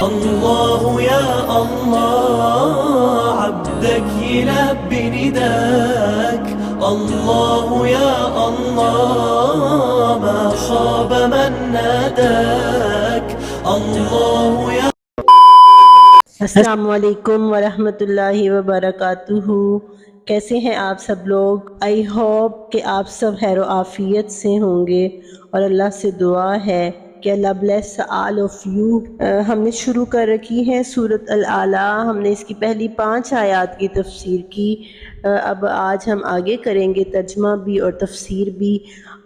الله يا الله عبدك يلبي نداك الله يا الله ما خاب من ناداك الله يا السلام علیکم ورحمۃ اللہ وبرکاتہ۔ کیسے ہیں آپ سب لوگ؟ آئی ہوپ کہ آپ سب خیر و عافیت سے ہوں گے، اور اللہ سے دعا ہے کہ اللہ بلیس آل آف یو۔ ہم نے شروع کر رکھی ہے سورۃ الاعلیٰ۔ ہم نے اس کی پہلی 5 آیات کی تفسیر کی۔ اب آج ہم آگے کریں گے ترجمہ بھی اور تفسیر بھی۔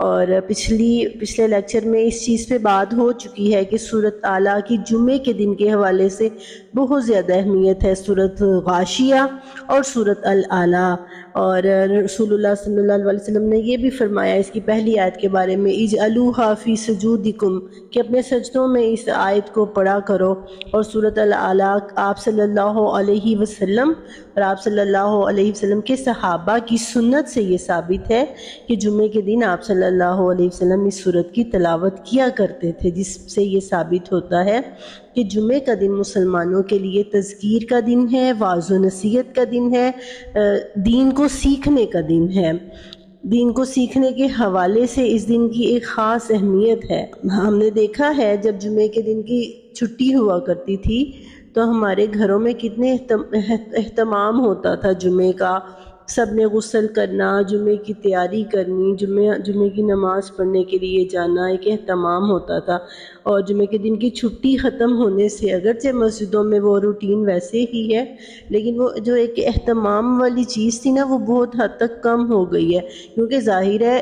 اور پچھلے لیکچر میں اس چیز پہ بات ہو چکی ہے کہ سورۃ اعلیٰ کی جمعے کے دن کے حوالے سے بہت زیادہ اہمیت ہے سورۃ غاشیہ اور سورۃ الاعلیٰ۔ اور رسول اللہ صلی اللہ علیہ وسلم نے یہ بھی فرمایا اس کی پہلی آیت کے بارے میں، اجعلوہا فی سجودکم، کہ اپنے سجدوں میں اس آیت کو پڑھا کرو۔ اور سورۃ الاعلیٰ آپ صلی اللہ علیہ وسلم اور آپ صلی اللہ علیہ وسلم کے صحابہ کی سنت سے یہ ثابت ہے کہ جمعے کے دن آپ صلی اللہ علیہ وسلم اس سورت کی تلاوت کیا کرتے تھے، جس سے یہ ثابت ہوتا ہے کہ جمعے کا دن مسلمانوں کے لیے تذکیر کا دن ہے، واعظ و نصیحت کا دن ہے، دین کو سیکھنے کا دن ہے۔ دین کو سیکھنے کے حوالے سے اس دن کی ایک خاص اہمیت ہے۔ ہم نے دیکھا ہے جب جمعے کے دن کی چھٹی ہوا کرتی تھی تو ہمارے گھروں میں کتنے اہتمام ہوتا تھا جمعے کا۔ سب نے غسل کرنا، جمعے کی تیاری کرنی، جمعے کی نماز پڑھنے کے لیے جانا، ایک اہتمام ہوتا تھا۔ اور جمعے کے دن کی چھٹی ختم ہونے سے اگرچہ مسجدوں میں وہ روٹین ویسے ہی ہے، لیکن وہ جو ایک اہتمام والی چیز تھی نا، وہ بہت حد تک کم ہو گئی ہے، کیونکہ ظاہر ہے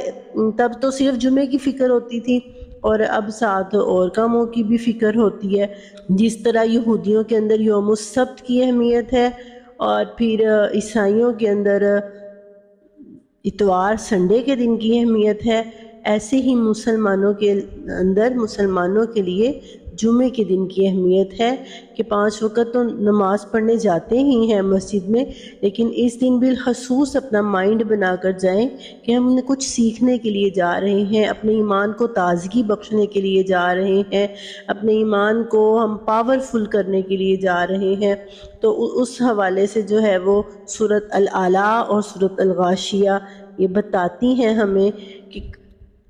تب تو صرف جمعے کی فکر ہوتی تھی اور اب ساتھ اور کاموں کی بھی فکر ہوتی ہے۔ جس طرح یہودیوں کے اندر یوم السبت کی اہمیت ہے، اور پھر عیسائیوں کے اندر اتوار سنڈے کے دن کی اہمیت ہے، ایسے ہی مسلمانوں کے لیے جمعے کے دن کی اہمیت ہے کہ 5 وقت تو نماز پڑھنے جاتے ہی ہیں مسجد میں، لیکن اس دن بالخصوص اپنا مائنڈ بنا کر جائیں کہ ہم کچھ سیکھنے کے لیے جا رہے ہیں، اپنے ایمان کو تازگی بخشنے کے لیے جا رہے ہیں، اپنے ایمان کو ہم پاورفل کرنے کے لیے جا رہے ہیں۔ تو اس حوالے سے جو ہے وہ سورۃ الاعلیٰ اور سورۃ الغاشیہ یہ بتاتی ہیں ہمیں کہ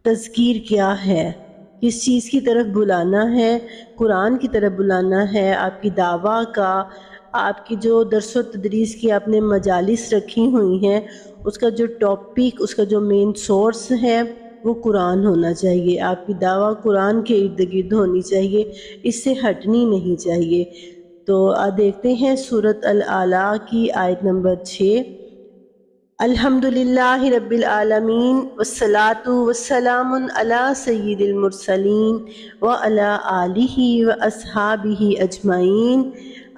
تذکیر کیا ہے، کس چیز کی طرف بلانا ہے، قرآن کی طرف بلانا ہے۔ آپ کی دعویٰ کا، آپ کی جو درس و تدریس کی آپ نے مجالس رکھی ہوئی ہیں، اس کا جو ٹاپک، اس کا جو مین سورس ہے وہ قرآن ہونا چاہیے۔ آپ کی دعویٰ قرآن کے ارد گرد ہونی چاہیے، اس سے ہٹنی نہیں چاہیے۔ تو دیکھتے ہیں سورۃ الاعلیٰ کی آیت نمبر 6۔ الحمدللہ رب العالمین والصلاة والسلام علی سید المرسلین وعلی آلہ واصحابہ اجمعین،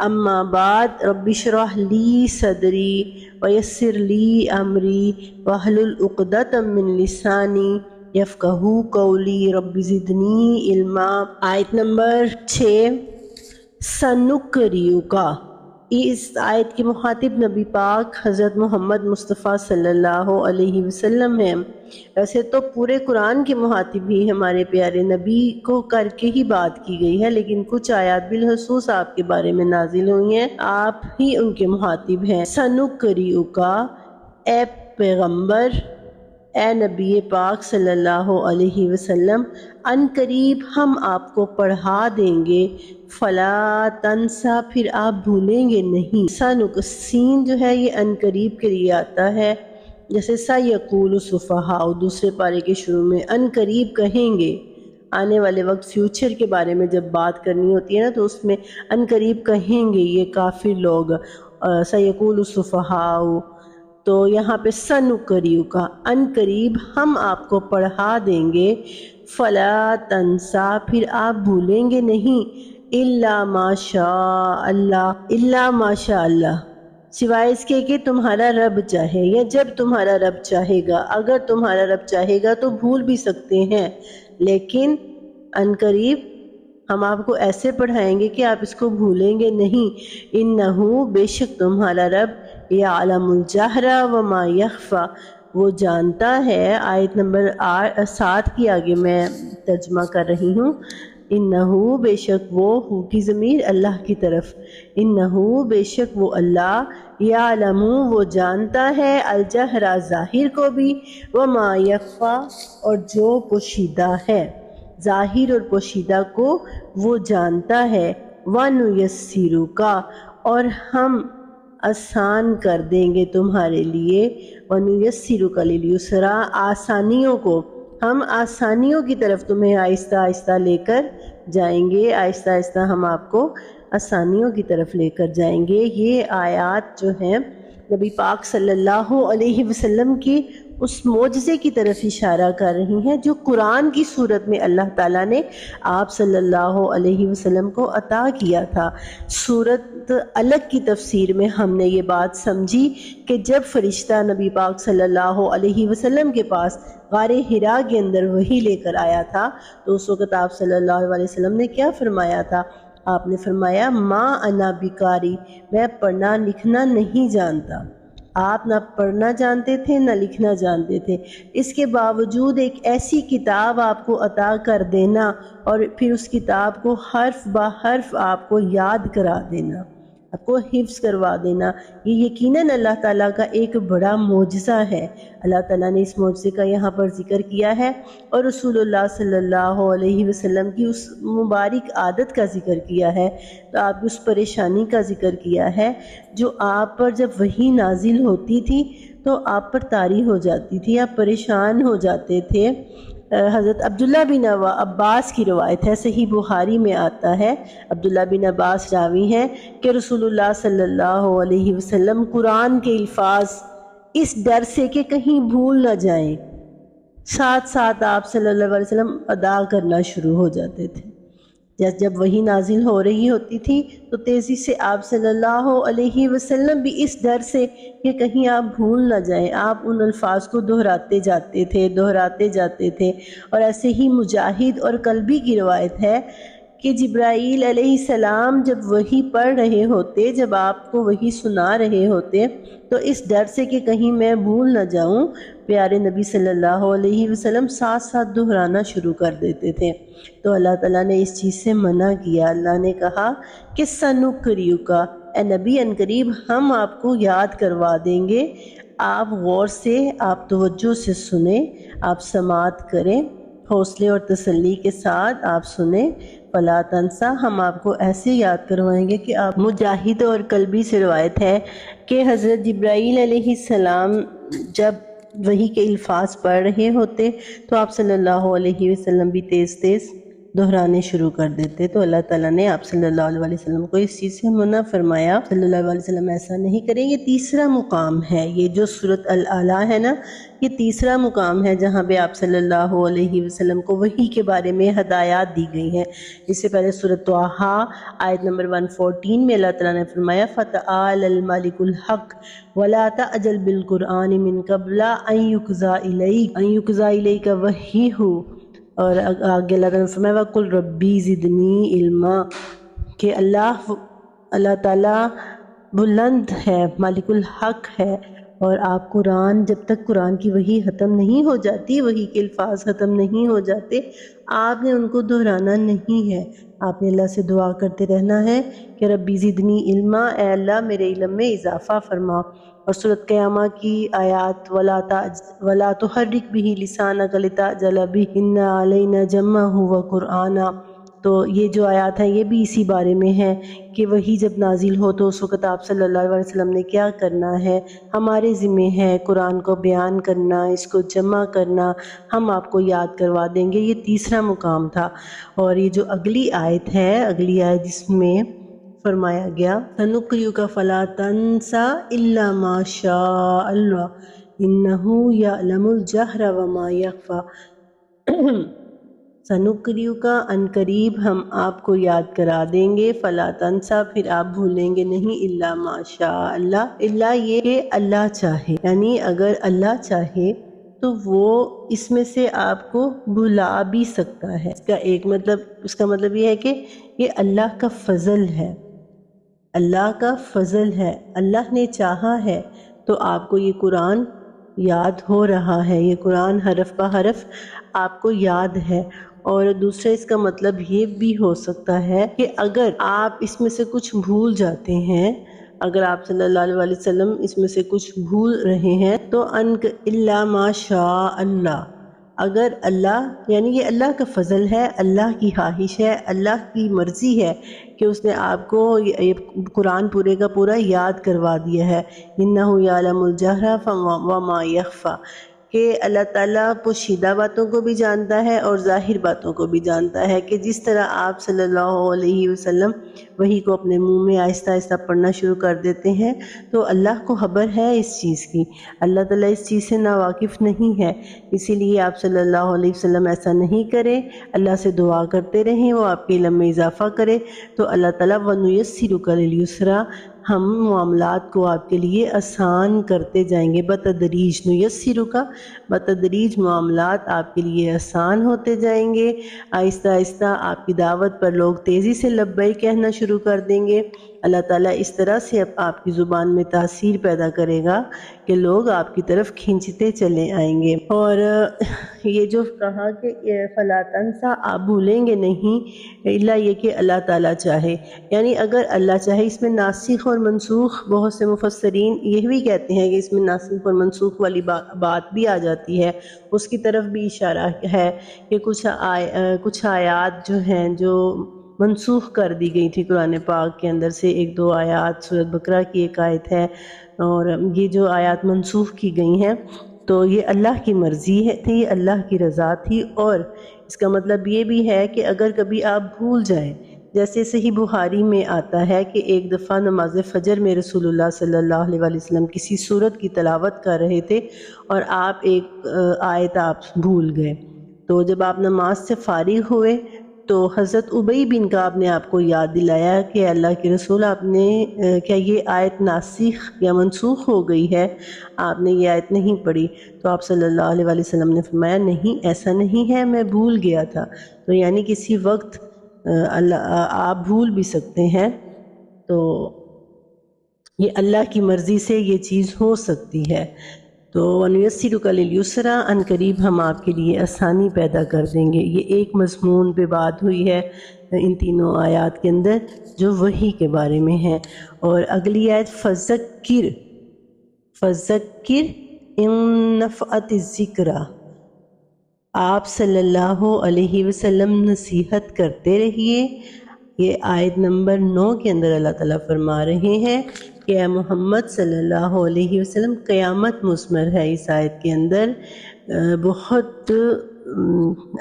اما بعد رب اشرح لی صدری ویسر لی امری واحلل عقدۃ من لسانی یفقہوا قولی، رب زدنی علما۔ آیت نمبر 6، سنقرئک۔ اس آیت کے مخاطب نبی پاک حضرت محمد مصطفیٰ صلی اللہ علیہ وسلم ہیں۔ ویسے تو پورے قرآن کے مخاطب ہی ہمارے پیارے نبی کو کر کے ہی بات کی گئی ہے، لیکن کچھ آیات بالخصوص آپ کے بارے میں نازل ہوئی ہیں، آپ ہی ان کے مخاطب ہیں۔ سنقرئک، اے پیغمبر، اے نبی پاک صلی اللہ علیہ وسلم، ان قریب ہم آپ کو پڑھا دیں گے، فلا تنسا، پھر آپ بھولیں گے نہیں۔ سین جو ہے یہ ان قریب کے لیے آتا ہے، جیسے سیقول السفہاء دوسرے پارے کے شروع میں ان قریب کہیں گے، آنے والے وقت فیوچر کے بارے میں جب بات کرنی ہوتی ہے نا تو اس میں ان قریب کہیں گے یہ کافر لوگ، سیقول السفہاء۔ تو یہاں پہ سنقرئک، ان قریب ہم آپ کو پڑھا دیں گے، فلا تنسا، پھر آپ بھولیں گے نہیں، الا ماشاء اللہ، الا ماشاء اللہ، سوائے اس کے کہ تمہارا رب چاہے، یا جب تمہارا رب چاہے گا۔ اگر تمہارا رب چاہے گا تو بھول بھی سکتے ہیں، لیکن ان قریب ہم آپ کو ایسے پڑھائیں گے کہ آپ اس کو بھولیں گے نہیں۔ انہو، بے شک تمہارا رب، یعلم الجہر وما یخفی، وہ جانتا ہے۔ آیت نمبر 7 کی آگے میں ترجمہ کر رہی ہوں۔ انہو بے شک وہ، ہو کی ضمیر اللہ کی طرف، انہو بے شک وہ اللہ، یعلم وہ جانتا ہے، الجہر ظاہر کو بھی، وما یخفی اور جو پوشیدہ ہے، ظاہر اور پوشیدہ کو وہ جانتا ہے، وَنُيَسِّرُكَ اور ہم آسان کر دیں گے تمہارے لیے، وَنُيَسِّرُكَ لِلْيُسْرَىٰ آسانیوں کو، ہم آسانیوں کی طرف تمہیں آہستہ آہستہ لے کر جائیں گے، آہستہ آہستہ ہم آپ کو آسانیوں کی طرف لے کر جائیں گے۔ یہ آیات جو ہیں نبی پاک صلی اللہ علیہ وسلم کی اس معجزے کی طرف اشارہ کر رہی ہیں جو قرآن کی صورت میں اللہ تعالیٰ نے آپ صلی اللہ علیہ وسلم کو عطا کیا تھا۔ صورت الگ کی تفسیر میں ہم نے یہ بات سمجھی کہ جب فرشتہ نبی پاک صلی اللہ علیہ وسلم کے پاس غار حرا کے اندر وحی لے کر آیا تھا تو اس وقت آپ صلی اللہ علیہ وسلم نے کیا فرمایا تھا؟ آپ نے فرمایا ما انا بکاری، میں پڑھنا لکھنا نہیں جانتا۔ آپ نہ پڑھنا جانتے تھے نہ لکھنا جانتے تھے، اس کے باوجود ایک ایسی کتاب آپ کو عطا کر دینا اور پھر اس کتاب کو حرف بہ حرف آپ کو یاد کرا دینا، آپ کو حفظ کروا دینا، یہ یقیناً اللہ تعالیٰ کا ایک بڑا معجزہ ہے۔ اللہ تعالیٰ نے اس معجزے کا یہاں پر ذکر کیا ہے اور رسول اللہ صلی اللہ علیہ وسلم کی اس مبارک عادت کا ذکر کیا ہے، تو آپ کی اس پریشانی کا ذکر کیا ہے جو آپ پر جب وحی نازل ہوتی تھی تو آپ پر طاری ہو جاتی تھی، آپ پریشان ہو جاتے تھے۔ حضرت عبداللہ بن عباس کی روایت ہے، صحیح بخاری میں آتا ہے، عبداللہ بن عباس راوی ہیں کہ رسول اللہ صلی اللہ علیہ وسلم قرآن کے الفاظ اس ڈر سے کہ کہیں بھول نہ جائیں، ساتھ ساتھ آپ صلی اللہ علیہ وسلم ادا کرنا شروع ہو جاتے تھے۔ جب وحی نازل ہو رہی ہوتی تھی تو تیزی سے آپ صلی اللہ علیہ وسلم بھی اس ڈر سے کہ کہیں آپ بھول نہ جائیں، آپ ان الفاظ کو دہراتے جاتے تھے۔ اور ایسے ہی مجاہد اور کلبی کی روایت ہے کہ جبرائیل علیہ السلام جب وحی پڑھ رہے ہوتے، جب آپ کو وحی سنا رہے ہوتے تو اس ڈر سے کہ کہیں میں بھول نہ جاؤں، پیارے نبی صلی اللہ علیہ وسلم ساتھ ساتھ دہرانا شروع کر دیتے تھے۔ تو اللہ تعالیٰ نے اس چیز سے منع کیا، اللہ نے کہا کہ سَنُقْرِئُکَ، اے نبی ان قریب ہم آپ کو یاد کروا دیں گے، آپ غور سے، آپ توجہ سے سنیں، آپ سماعت کریں، حوصلے اور تسلی کے ساتھ آپ سنیں، فَلَا تَنْسَا، ہم آپ کو ایسے یاد کروائیں گے کہ آپ، مجاہد اور کلبی سے روایت ہے کہ حضرت جبرائیل علیہ السلام جب وحی کے الفاظ پڑھ رہے ہوتے تو آپ صلی اللہ علیہ وسلم بھی تیز تیز دہرانے شروع کر دیتے، تو اللہ تعالیٰ نے آپ صلی اللہ علیہ وسلم کو اس چیز سے منع فرمایا، صلی اللہ علیہ وسلم ایسا نہیں کریں۔ یہ تیسرا مقام ہے، یہ جو سورۃ الاعلیٰ ہے نا، یہ تیسرا مقام ہے جہاں پہ آپ صلی اللہ علیہ وسلم کو وحی کے بارے میں ہدایات دی گئی ہیں۔ اس سے پہلے سورۃ طٰہٰ آیت نمبر 114 میں اللہ تعالیٰ نے فرمایا فَتَعَالَى الْمَلِكُ الْحَقُّ وَلَا تَعْجَلْ بِالْقُرْآنِ مِن قَبْلَ أَن يُقْضَىٰ إِلَيْكَ وَحْيُهُ، اور آگے اللہ تعالیٰ نے فرمایا وَقُلْ رَبِّ زِدْنِی عِلْمًا، کہ اللہ تعالیٰ بلند ہے، مالک الحق ہے، اور آپ قرآن، جب تک قرآن کی وحی ختم نہیں ہو جاتی، وحی کے الفاظ ختم نہیں ہو جاتے، آپ نے ان کو دہرانا نہیں ہے، آپ نے اللہ سے دعا کرتے رہنا ہے کہ ربی زدنی علما، اے اللہ میرے علم میں اضافہ فرما۔ اور سورۃ قیامہ کی آیات وَلَا تُحَرِّكْ بِهِ لِسَانَكَ لِتَعْجَلَ بِهِ إِنَّ عَلَيْنَا جَمْعَهُ وَقُرْآنَهُ، تو یہ جو آیات ہیں یہ بھی اسی بارے میں ہیں کہ وحی جب نازل ہو تو اس وقت آپ صلی اللہ علیہ وسلم نے کیا کرنا ہے، ہمارے ذمہ ہے قرآن کو بیان کرنا، اس کو جمع کرنا، ہم آپ کو یاد کروا دیں گے۔ یہ تیسرا مقام تھا۔ اور یہ جو اگلی آیت ہے، اگلی آیت جس میں فرمایا گیا سَنُقْرِئُكَ فَلَا تَنْسَىٰ إِلَّا مَا شَاءَ اللَّهُ إِنَّهُ يَعْلَمُ الْجَهْرَ وَمَا يَخْفَىٰ، سَنُقْرِئُكَ ان قریب ہم آپ کو یاد کرا دیں گے، فَلَا تَنْسَىٰ پھر آپ بھولیں گے نہیں، إِلَّا مَا شَاءَ اللَّهُ، اللہ یہ کہ اللہ چاہے، یعنی اگر اللہ چاہے تو وہ اس میں سے آپ کو بھلا بھی سکتا ہے۔ اس کا مطلب یہ ہے کہ یہ اللہ کا فضل ہے، اللہ کا فضل ہے، اللہ نے چاہا ہے تو آپ کو یہ قرآن یاد ہو رہا ہے، یہ قرآن حرف بہ حرف آپ کو یاد ہے۔ اور دوسرا اس کا مطلب یہ بھی ہو سکتا ہے کہ اگر آپ اس میں سے کچھ بھول جاتے ہیں، اگر آپ صلی اللہ علیہ وسلم اس میں سے کچھ بھول رہے ہیں تو الا ما شاء اللہ، اگر اللہ یعنی یہ اللہ کا فضل ہے، اللہ کی خواہش ہے، اللہ کی مرضی ہے کہ اس نے آپ کو یہ قرآن پورے کا پورا یاد کروا دیا ہے۔ انہ یعلم الجہر وما یخفی، کہ اللہ تعالیٰ پوشیدہ باتوں کو بھی جانتا ہے اور ظاہر باتوں کو بھی جانتا ہے، کہ جس طرح آپ صلی اللہ علیہ وسلم وحی کو اپنے منہ میں آہستہ آہستہ پڑھنا شروع کر دیتے ہیں تو اللہ کو خبر ہے اس چیز کی، اللہ تعالیٰ اس چیز سے ناواقف نہیں ہے، اسی لیے آپ صلی اللہ علیہ وسلم ایسا نہیں کریں، اللہ سے دعا کرتے رہیں وہ آپ کے علم میں اضافہ کرے تو اللہ تعالیٰ وَنُيَسِّرُكَ لِلْيُسْرَىٰ، ہم معاملات کو آپ کے لیے آسان کرتے جائیں گے، بتدریج نُيَسِّرُكَ، بتدریج معاملات آپ کے لیے آسان ہوتے جائیں گے، آہستہ آہستہ آپ کی دعوت پر لوگ تیزی سے لبیک کہنا شروع کر دیں گے، اللہ تعالیٰ اس طرح سے آپ کی زبان میں تاثیر پیدا کرے گا کہ لوگ آپ کی طرف کھینچتے چلے آئیں گے۔ اور یہ جو کہا کہ فَلَا تَنْسَىٰ، آپ بھولیں گے نہیں الا یہ کہ اللہ تعالیٰ چاہے، یعنی اگر اللہ چاہے، اس میں ناسخ اور منسوخ، بہت سے مفسرین یہ بھی کہتے ہیں کہ اس میں ناسخ اور منسوخ والی بات بھی آ جاتی ہے، اس کی طرف بھی اشارہ ہے کہ کچھ آیات جو ہیں جو منسوخ کر دی گئی تھی قرآن پاک کے اندر سے، ایک دو آیات، سورۃ بقرہ کی ایک آیت ہے، اور یہ جو آیات منسوخ کی گئی ہیں تو یہ اللہ کی مرضی تھی، اللہ کی رضا تھی، اور اس کا مطلب یہ بھی ہے کہ اگر کبھی آپ بھول جائیں، جیسے صحیح بخاری میں آتا ہے کہ ایک دفعہ نماز فجر میں رسول اللہ صلی اللہ علیہ وسلم کسی سورت کی تلاوت کر رہے تھے اور آپ ایک آیت آپ بھول گئے، تو جب آپ نماز سے فارغ ہوئے تو حضرت ابی بن کعب نے آپ کو یاد دلایا کہ اللہ کے رسول، آپ نے کیا یہ آیت ناسخ یا منسوخ ہو گئی ہے، آپ نے یہ آیت نہیں پڑھی؟ تو آپ صلی اللہ علیہ وسلم نے فرمایا نہیں، ایسا نہیں ہے، میں بھول گیا تھا۔ تو یعنی کسی وقت آپ بھول بھی سکتے ہیں، تو یہ اللہ کی مرضی سے یہ چیز ہو سکتی ہے۔ تو وَنُيَسِّرُكَ لِلْيُسْرَىٰ، ان قریب ہم آپ کے لیے آسانی پیدا کر دیں گے۔ یہ ایک مضمون پہ بات ہوئی ہے ان تینوں آیات کے اندر جو وحی کے بارے میں ہے۔ اور اگلی آیت فَذَكِّرْ إِن نَفَعَتِ الذِّكْرَىٰ، آپ صلی اللہ علیہ وسلم نصیحت کرتے رہیے۔ یہ آیت نمبر 9 کے اندر اللہ تعالیٰ فرما رہے ہیں کہ اے محمد صلی اللہ علیہ وسلم، قیامت مثمر ہے اس آیت کے اندر، بہت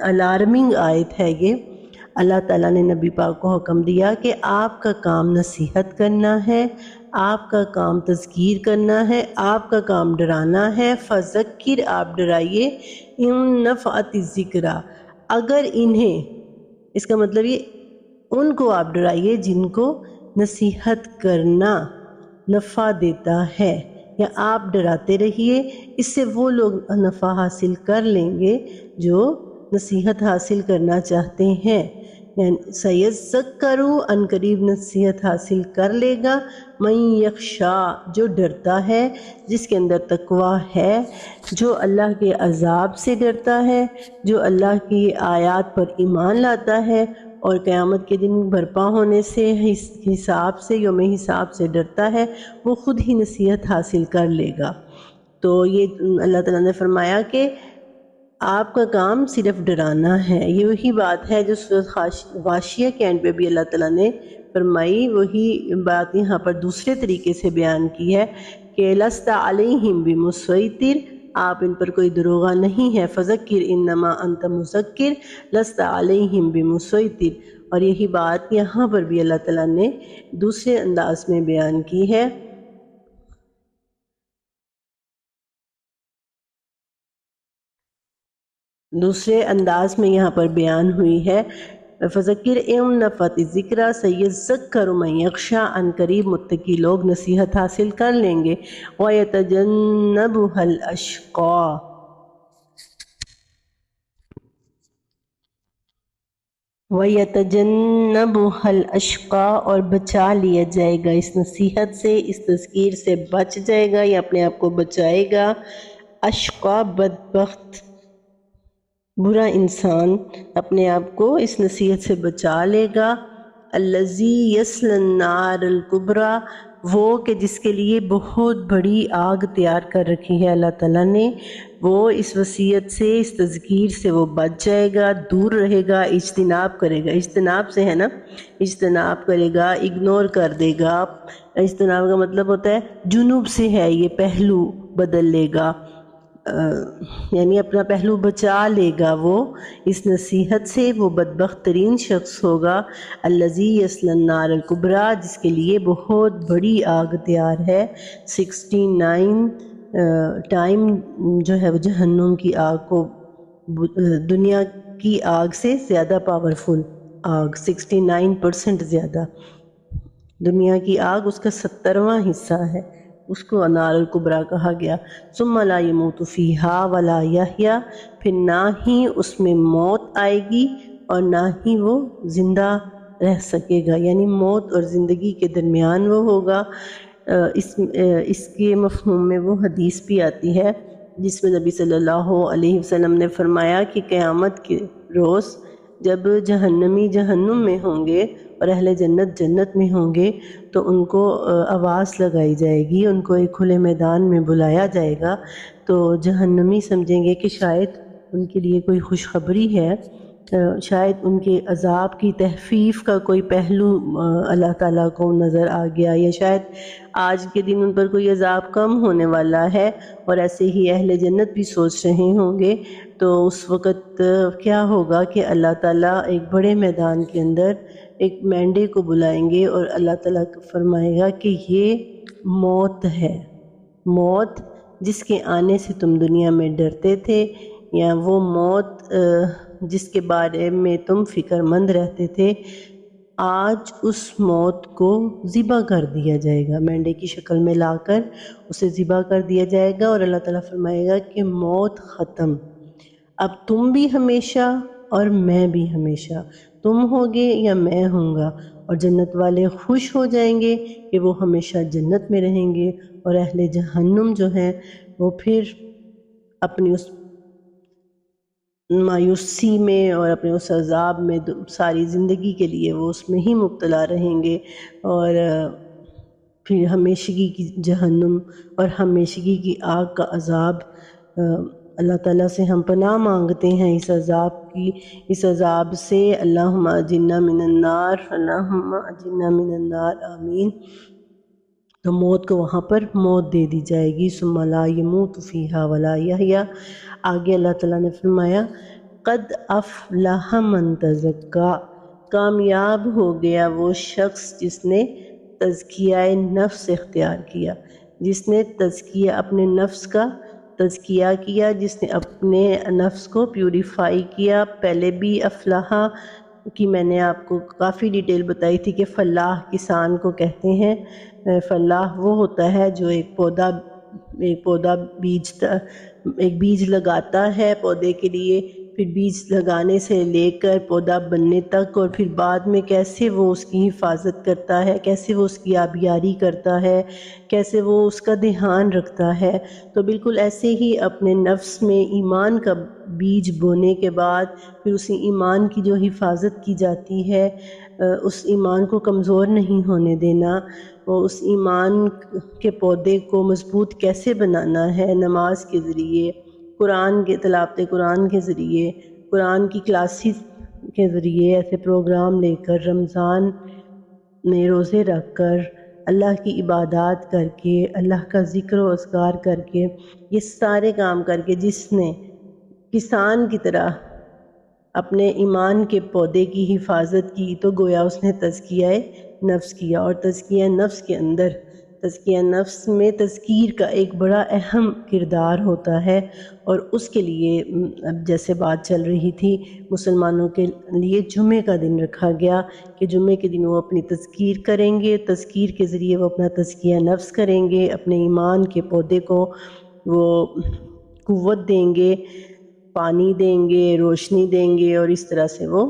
الارمنگ آیت ہے یہ۔ اللہ تعالیٰ نے نبی پاک کو حکم دیا کہ آپ کا کام نصیحت کرنا ہے، آپ کا کام تذکیر کرنا ہے، آپ کا کام ڈرانا ہے۔ فذکر، آپ ڈرائیے، ان نفعت الذکریٰ، اگر انہیں، اس کا مطلب یہ ان کو آپ ڈرائیے جن کو نصیحت کرنا نفع دیتا ہے، یا آپ ڈراتے رہیے، اس سے وہ لوگ نفع حاصل کر لیں گے جو نصیحت حاصل کرنا چاہتے ہیں۔ یعنی سیذکر، ان قریب نصیحت حاصل کر لے گا، من یخشا، جو ڈرتا ہے، جس کے اندر تقوی ہے، جو اللہ کے عذاب سے ڈرتا ہے، جو اللہ کی آیات پر ایمان لاتا ہے اور قیامت کے دن برپا ہونے سے، حساب سے، یوم حساب سے ڈرتا ہے، وہ خود ہی نصیحت حاصل کر لے گا۔ تو یہ اللہ تعالیٰ نے فرمایا کہ آپ کا کام صرف ڈرانا ہے۔ یہ وہی بات ہے جو سورۃ غاشیہ کے اینڈ پہ بھی اللہ تعالیٰ نے فرمائی، وہی بات یہاں پر دوسرے طریقے سے بیان کی ہے کہ لست علیہم بمسیطر، آپ ان پر کوئی دروغہ نہیں ہے۔ فذکر انما انت مذکر لست علیہم بمسیطر، اور یہی بات یہاں پر بھی اللہ تعالیٰ نے دوسرے انداز میں بیان کی ہے۔ دوسرے انداز میں یہاں پر بیان ہوئی ہے، فذکر ان نفعت الذکریٰ سیذکر من یخشیٰ، ان قریب متقی لوگ نصیحت حاصل کر لیں گے۔ وَيَتَجَنَّبُهَا الْأَشْقَىٰ، وَيَتَجَنَّبُهَا الْأَشْقَىٰ، اور بچا لیا جائے گا اس نصیحت سے، اس تذکیر سے بچ جائے گا یا اپنے آپ کو بچائے گا۔ اشقا، بدبخت، برا انسان اپنے آپ کو اس نصیحت سے بچا لے گا، الذی یصلی النار الکبریٰ، وہ کہ جس کے لیے بہت بڑی آگ تیار کر رکھی ہے اللہ تعالیٰ نے، وہ اس وصیت سے، اس تذکیر سے وہ بچ جائے گا، دور رہے گا، اجتناب کرے گا۔ اجتناب سے ہے نا، اجتناب کرے گا، اگنور کر دے گا۔ اجتناب کا مطلب ہوتا ہے جنوب سے ہے، یہ پہلو بدل لے گا، یعنی اپنا پہلو بچا لے گا وہ اس نصیحت سے، وہ بدبخت ترین شخص ہوگا الذی یصلی النار الکبریٰ، جس کے لیے بہت بڑی آگ تیار ہے۔ 69 ٹائم جو ہے وہ جہنم کی آگ کو، دنیا کی آگ سے زیادہ پاورفل آگ، 69% زیادہ، دنیا کی آگ اس کا 70واں حصہ ہے، اس کو نار الکبریٰ کہا گیا۔ ثم لا یموت فیہا ولا یحییٰ، پھر نہ ہی اس میں موت آئے گی اور نہ ہی وہ زندہ رہ سکے گا، یعنی موت اور زندگی کے درمیان وہ ہوگا۔ اس کے مفہوم میں وہ حدیث بھی آتی ہے جس میں نبی صلی اللہ علیہ وسلم نے فرمایا کہ قیامت کے روز جب جہنمی جہنم میں ہوں گے اور اہل جنت جنت میں ہوں گے تو ان کو آواز لگائی جائے گی، ان کو ایک کھلے میدان میں بلایا جائے گا، تو جہنمی سمجھیں گے کہ شاید ان کے لیے کوئی خوشخبری ہے، شاید ان کے عذاب کی تخفیف کا کوئی پہلو اللہ تعالیٰ کو نظر آ گیا، یا شاید آج کے دن ان پر کوئی عذاب کم ہونے والا ہے، اور ایسے ہی اہل جنت بھی سوچ رہے ہوں گے۔ تو اس وقت کیا ہوگا کہ اللہ تعالیٰ ایک بڑے میدان کے اندر ایک مینڈے کو بلائیں گے اور اللہ تعالیٰ فرمائے گا کہ یہ موت ہے، موت جس کے آنے سے تم دنیا میں ڈرتے تھے، یا وہ موت جس کے بارے میں تم فکر مند رہتے تھے، آج اس موت کو ذبح کر دیا جائے گا، مینڈے کی شکل میں لا کر اسے ذبح کر دیا جائے گا، اور اللہ تعالیٰ فرمائے گا کہ موت ختم، اب تم بھی ہمیشہ اور میں بھی ہمیشہ، تم ہوگے یا میں ہوں گا، اور جنت والے خوش ہو جائیں گے کہ وہ ہمیشہ جنت میں رہیں گے، اور اہل جہنم جو ہیں وہ پھر اپنی اس مایوسی میں اور اپنے اس عذاب میں ساری زندگی کے لیے وہ اس میں ہی مبتلا رہیں گے، اور پھر ہمیشگی کی جہنم اور ہمیشگی کی آگ کا عذاب۔ اللہ تعالیٰ سے ہم پناہ مانگتے ہیں اس عذاب کی، اس عذاب سے، اللہم اجرنا من النار، اللہم اجرنا من النار، آمین۔ تو موت کو وہاں پر موت دے دی جائے گی، ثم لا یموت فیہا ولا یحییٰ۔ آگے اللہ تعالیٰ نے فرمایا قد افلح من تزکیٰ، کامیاب ہو گیا وہ شخص جس نے تزکیہ نفس اختیار کیا، جس نے تزکیہ اپنے نفس کا تزکیہ کیا، جس نے اپنے نفس کو پیوریفائی کیا۔ پہلے بھی افلاح کی میں نے آپ کو کافی ڈیٹیل بتائی تھی کہ فلاح کسان کو کہتے ہیں، فلاح وہ ہوتا ہے جو ایک پودا بیج لگاتا ہے پودے کے لیے، پھر بیج لگانے سے لے کر پودا بننے تک، اور پھر بعد میں کیسے وہ اس کی حفاظت کرتا ہے، کیسے وہ اس کی آبیاری کرتا ہے، کیسے وہ اس کا دھیان رکھتا ہے۔ تو بالکل ایسے ہی اپنے نفس میں ایمان کا بیج بونے کے بعد پھر اسی ایمان کی جو حفاظت کی جاتی ہے، اس ایمان کو کمزور نہیں ہونے دینا، وہ اس ایمان کے پودے کو مضبوط کیسے بنانا ہے، نماز کے ذریعے، قرآن کے تلاوت قرآن کے ذریعے، قرآن کی کلاسز کے ذریعے، ایسے پروگرام لے کر، رمضان میں روزے رکھ کر، اللہ کی عبادات کر کے، اللہ کا ذکر و اذکار کر کے، یہ سارے کام کر کے جس نے کسان کی طرح اپنے ایمان کے پودے کی حفاظت کی، تو گویا اس نے تزکیہ نفس کیا، اور تزکیہ نفس کے اندر، تزکیہ نفس میں تذکیر کا ایک بڑا اہم کردار ہوتا ہے، اور اس کے لیے اب جیسے بات چل رہی تھی، مسلمانوں کے لیے جمعے کا دن رکھا گیا کہ جمعے کے دن وہ اپنی تذکیر کریں گے، تذکیر کے ذریعے وہ اپنا تزکیہ نفس کریں گے، اپنے ایمان کے پودے کو وہ قوت دیں گے، پانی دیں گے، روشنی دیں گے، اور اس طرح سے وہ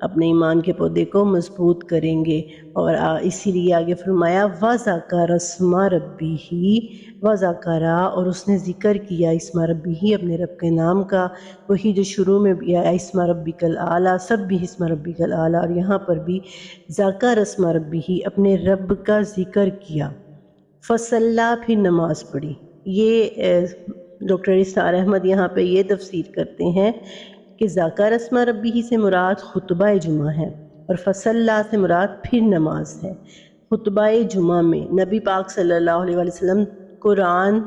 اپنے ایمان کے پودے کو مضبوط کریں گے۔ اور اسی لیے آگے فرمایا وَذَكَرَ اسْمَ رَبِّهِ وَذَكَرَ، اور اس نے ذکر کیا اسم ربی اپنے رب کے نام کا، وہی جو شروع میں بھی آیا اسم ربک الاعلیٰ، سب بھی اسم ربک الاعلیٰ، اور یہاں پر بھی ذَكَرَ اسْمَ رَبِّهِ اپنے رب کا ذکر کیا، فصلی پھر نماز پڑھی۔ یہ ڈاکٹر اسرار احمد یہاں پہ یہ تفسیر کرتے ہیں کہ ذَكَرَ اسْمَ رَبِّهِ سے مراد خطبہ جمعہ ہے، اور فصلی سے مراد پھر نماز ہے۔ خطبہ جمعہ میں نبی پاک صلی اللہ علیہ وسلم قرآن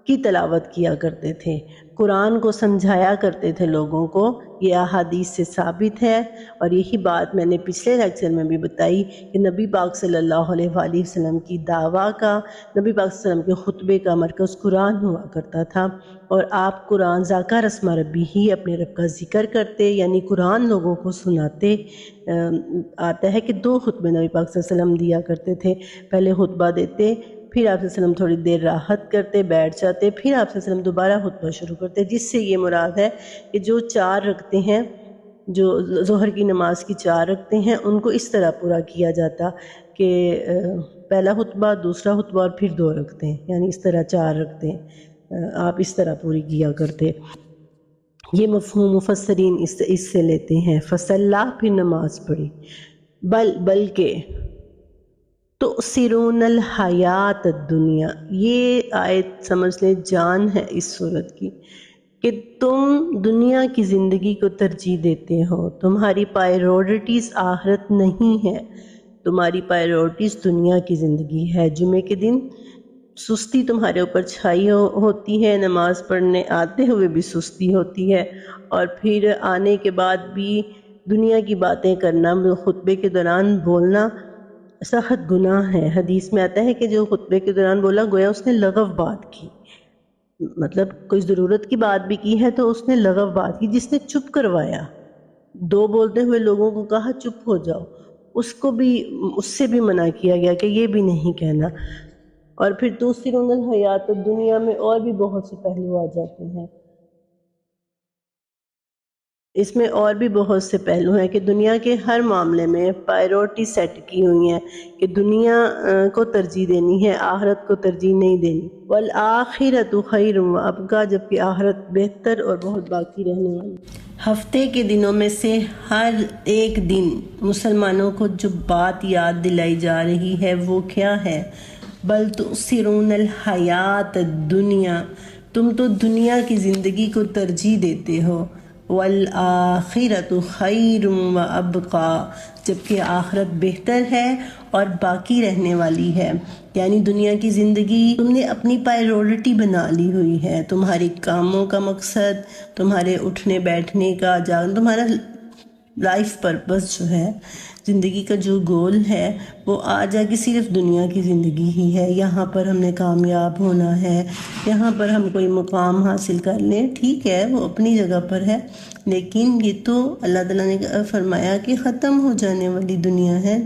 کی تلاوت کیا کرتے تھے، قرآن کو سمجھایا کرتے تھے لوگوں کو، یہ احادیث سے ثابت ہے۔ اور یہی بات میں نے پچھلے لیکچر میں بھی بتائی کہ نبی پاک صلی اللہ علیہ وآلہ وسلم کی دعویٰ کا، نبی پاک صلی اللہ علیہ وسلم کے خطبے کا مرکز قرآن ہوا کرتا تھا، اور آپ قرآن ذَكَرَ اسْمَ رَبِّهِ اپنے رب کا ذکر کرتے، یعنی قرآن لوگوں کو سناتے۔ آتا ہے کہ 2 خطبے نبی پاک صلی اللہ علیہ وسلم دیا کرتے تھے، پہلے خطبہ دیتے، پھر آپ صلی اللہ علیہ وسلم تھوڑی دیر راحت کرتے، بیٹھ جاتے، پھر آپ صلی اللہ علیہ وسلم دوبارہ خطبہ شروع کرتے، جس سے یہ مراد ہے کہ جو 4 رکعتیں ہیں، جو ظہر کی نماز کی 4 رکعتیں ہیں، ان کو اس طرح پورا کیا جاتا کہ پہلا خطبہ، دوسرا خطبہ، اور پھر 2 رکعتیں، یعنی اس طرح 4 رکعتیں آپ اس طرح پوری کیا کرتے۔ یہ مفہوم مفسرین اس سے لیتے ہیں، فصلی پھر نماز پڑھی۔ بلکہ تؤثرون الحیات الدنیا، یہ آیت سمجھ لیں جان ہے اس صورت کی، کہ تم دنیا کی زندگی کو ترجیح دیتے ہو، تمہاری پائیورٹیز آخرت نہیں ہے، تمہاری پائیورٹیز دنیا کی زندگی ہے۔ جمعے کے دن سستی تمہارے اوپر چھائی ہوتی ہے، نماز پڑھنے آتے ہوئے بھی سستی ہوتی ہے، اور پھر آنے کے بعد بھی دنیا کی باتیں کرنا، خطبے کے دوران بولنا سخت گناہ ہے۔ حدیث میں آتا ہے کہ جو خطبے کے دوران بولا گویا اس نے لغو بات کی، مطلب کوئی ضرورت کی بات بھی کی ہے تو اس نے لغو بات کی۔ جس نے چپ کروایا، 2 بولتے ہوئے لوگوں کو کہا چپ ہو جاؤ، اس سے بھی منع کیا گیا کہ یہ بھی نہیں کہنا۔ اور پھر تؤثرون الحیات الدنیا میں اور بھی بہت سے پہلو آ جاتے ہیں، اس میں اور بھی بہت سے پہلو ہیں کہ دنیا کے ہر معاملے میں پائیورٹی سیٹ کی ہوئی ہیں کہ دنیا کو ترجیح دینی ہے، آخرت کو ترجیح نہیں دینی۔ والآخرۃ خیر وابقیٰ، جبکہ آخرت بہتر اور بہت باقی رہنے والی۔ ہفتے کے دنوں میں سے ہر ایک دن مسلمانوں کو جو بات یاد دلائی جا رہی ہے وہ کیا ہے؟ بل تؤثرون الحیات الدنیا، تم تو دنیا کی زندگی کو ترجیح دیتے ہو۔ والآخرۃ خیر وابقیٰ، جبکہ آخرت بہتر ہے اور باقی رہنے والی ہے۔ یعنی دنیا کی زندگی تم نے اپنی پائیورٹی بنا لی ہوئی ہے، تمہارے کاموں کا مقصد، تمہارے اٹھنے بیٹھنے کا تمہارا لائف پرپس جو ہے، زندگی کا جو گول ہے وہ آج آگے صرف دنیا کی زندگی ہی ہے۔ یہاں پر ہم نے کامیاب ہونا ہے، یہاں پر ہم کوئی مقام حاصل کر لیں، ٹھیک ہے وہ اپنی جگہ پر ہے، لیکن یہ تو اللہ تعالیٰ نے فرمایا کہ ختم ہو جانے والی دنیا ہے۔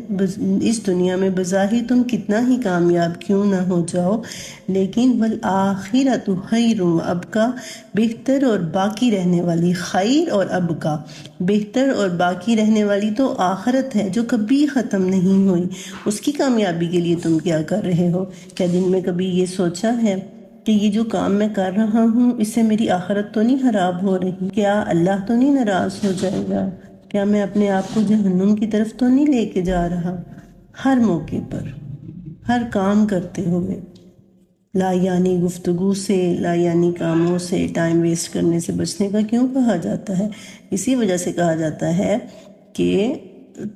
اس دنیا میں بظاہر تم کتنا ہی کامیاب کیوں نہ ہو جاؤ، لیکن والآخرۃ خیر وابقیٰ، بہتر اور باقی رہنے والی، خیر اور ابقیٰ، بہتر اور باقی رہنے والی تو آخرت ہے جو کبھی ختم نہیں ہوئی۔ اس کی کامیابی کے لیے تم کیا کر رہے ہو؟ کیا دن میں کبھی یہ سوچا ہے کہ یہ جو کام میں کر رہا ہوں اس سے میری آخرت تو نہیں خراب ہو رہی؟ کیا اللہ تو نہیں ناراض ہو جائے گا؟ کیا میں اپنے آپ کو جہنم کی طرف تو نہیں لے کے جا رہا؟ ہر موقع پر، ہر کام کرتے ہوئے لا یعنی گفتگو سے، لا یعنی کاموں سے، ٹائم ویسٹ کرنے سے بچنے کا کیوں کہا جاتا ہے؟ اسی وجہ سے کہا جاتا ہے کہ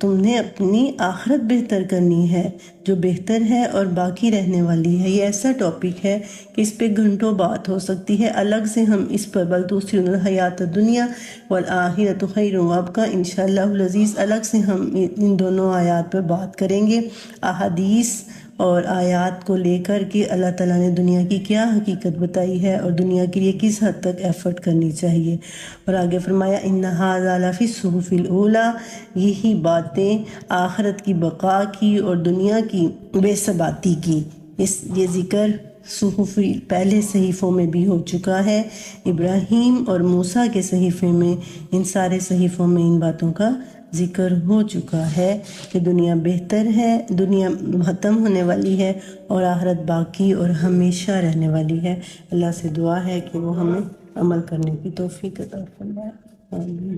تم نے اپنی آخرت بہتر کرنی ہے جو بہتر ہے اور باقی رہنے والی ہے۔ یہ ایسا ٹاپک ہے کہ اس پہ گھنٹوں بات ہو سکتی ہے، الگ سے ہم اس پر بل تؤثرون الحیات الدنیا والآخرۃ خیر وابقیٰ انشاءاللہ العزیز الگ سے ہم ان دونوں آیات پر بات کریں گے، احادیث اور آیات کو لے کر کہ اللہ تعالیٰ نے دنیا کی کیا حقیقت بتائی ہے اور دنیا کے لیے کس حد تک ایفرٹ کرنی چاہیے۔ اور آگے فرمایا ان ھذا لفی الصحف الاولیٰ، یہی باتیں آخرت کی بقا کی اور دنیا کی بے ثباتی کی، یہ ذکر پہلے صحیفوں میں بھی ہو چکا ہے۔ ابراہیم اور موسیٰ کے صحیفے میں، ان سارے صحیفوں میں ان باتوں کا ذکر ہو چکا ہے کہ دنیا بہتر ہے، دنیا ختم ہونے والی ہے اور آخرت باقی اور ہمیشہ رہنے والی ہے۔ اللہ سے دعا ہے کہ وہ ہمیں عمل کرنے کی توفیق عطا فرمائے۔ آمین۔